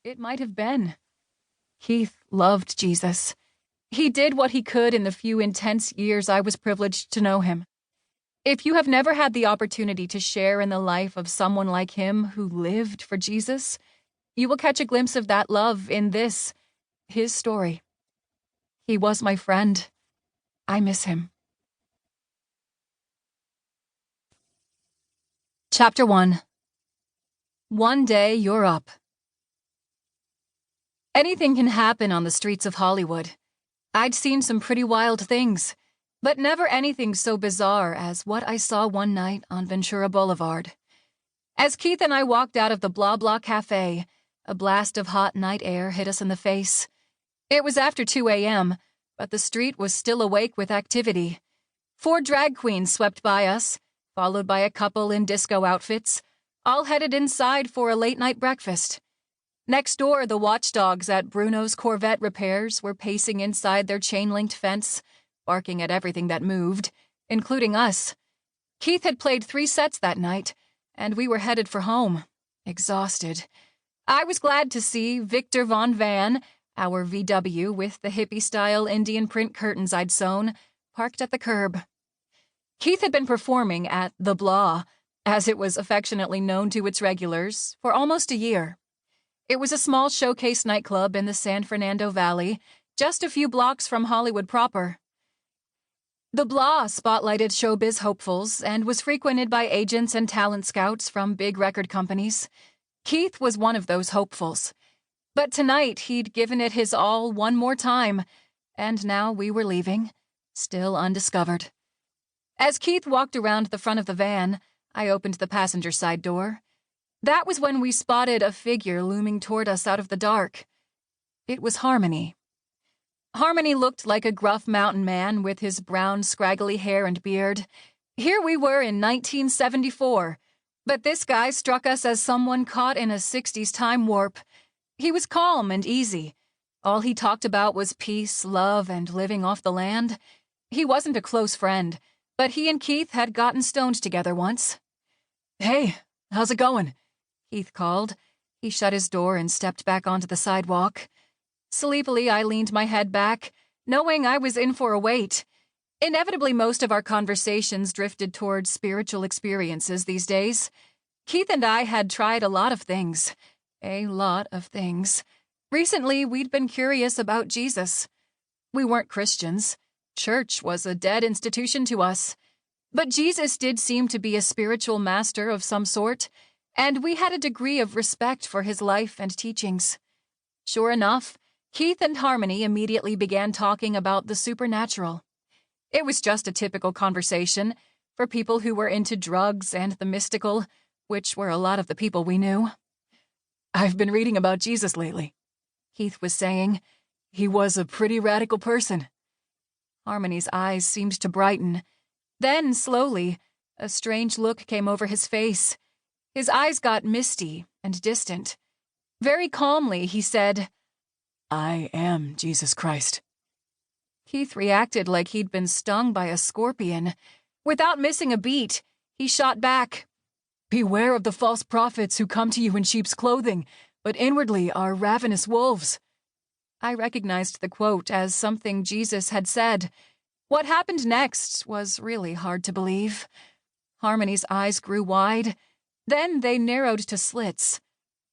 it might have been. Keith loved Jesus. He did what he could in the few intense years I was privileged to know him. If you have never had the opportunity to share in the life of someone like him who lived for Jesus, you will catch a glimpse of that love in this, his story. He was my friend. I miss him. Chapter 1. One day you're up. Anything can happen on the streets of Hollywood. I'd seen some pretty wild things, but never anything so bizarre as what I saw one night on Ventura Boulevard. As Keith and I walked out of the Blah Blah Cafe, a blast of hot night air hit us in the face. It was after 2 a.m., but the street was still awake with activity. 4 drag queens swept by us, followed by a couple in disco outfits, all headed inside for a late-night breakfast. Next door, the watchdogs at Bruno's Corvette repairs were pacing inside their chain-linked fence, barking at everything that moved, including us. Keith had played 3 sets that night, and we were headed for home, exhausted. I was glad to see Victor Von Van, our VW with the hippie-style Indian print curtains I'd sewn, parked at the curb. Keith had been performing at The Blah, as it was affectionately known to its regulars, for almost a year. It was a small showcase nightclub in the San Fernando Valley, just a few blocks from Hollywood proper. The Blah spotlighted showbiz hopefuls and was frequented by agents and talent scouts from big record companies. Keith was one of those hopefuls. But tonight he'd given it his all one more time, and now we were leaving, still undiscovered. As Keith walked around the front of the van, I opened the passenger side door. That was when we spotted a figure looming toward us out of the dark. It was Harmony. Harmony looked like a gruff mountain man with his brown, scraggly hair and beard. Here we were in 1974, but this guy struck us as someone caught in a 60s time warp. He was calm and easy. All he talked about was peace, love, and living off the land. He wasn't a close friend, but he and Keith had gotten stoned together once. "Hey, how's it going?" Keith called. He shut his door and stepped back onto the sidewalk. Sleepily, I leaned my head back, knowing I was in for a wait. Inevitably, most of our conversations drifted towards spiritual experiences these days. Keith and I had tried a lot of things. A lot of things. Recently, we'd been curious about Jesus. We weren't Christians. Church was a dead institution to us. But Jesus did seem to be a spiritual master of some sort, and we had a degree of respect for his life and teachings. Sure enough, Keith and Harmony immediately began talking about the supernatural. It was just a typical conversation for people who were into drugs and the mystical, which were a lot of the people we knew. "I've been reading about Jesus lately," Keith was saying. "He was a pretty radical person." Harmony's eyes seemed to brighten. Then, slowly, a strange look came over his face. His eyes got misty and distant. Very calmly, he said, "I am Jesus Christ." Keith reacted like he'd been stung by a scorpion. Without missing a beat, he shot back, "Beware of the false prophets who come to you in sheep's clothing, but inwardly are ravenous wolves." I recognized the quote as something Jesus had said. What happened next was really hard to believe. Harmony's eyes grew wide. Then they narrowed to slits.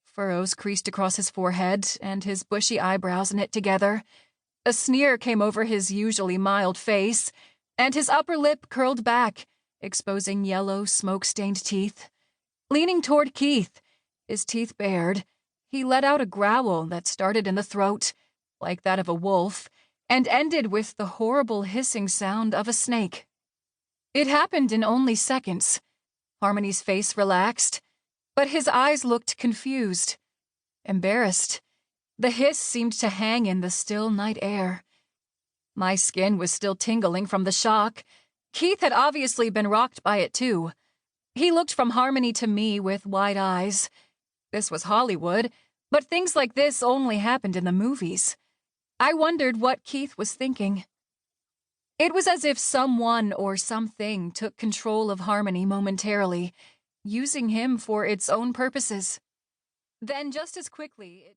Furrows creased across his forehead, and his bushy eyebrows knit together. A sneer came over his usually mild face, and his upper lip curled back, exposing yellow, smoke-stained teeth. Leaning toward Keith, his teeth bared, he let out a growl that started in the throat, like that of a wolf, and ended with the horrible hissing sound of a snake. It happened in only seconds. Harmony's face relaxed, but his eyes looked confused, embarrassed. The hiss seemed to hang in the still night air. My skin was still tingling from the shock. Keith had obviously been rocked by it too. He looked from Harmony to me with wide eyes. This was Hollywood, but things like this only happened in the movies. I wondered what Keith was thinking. It was as if someone or something took control of Harmony momentarily, using him for its own purposes. Then just as quickly, it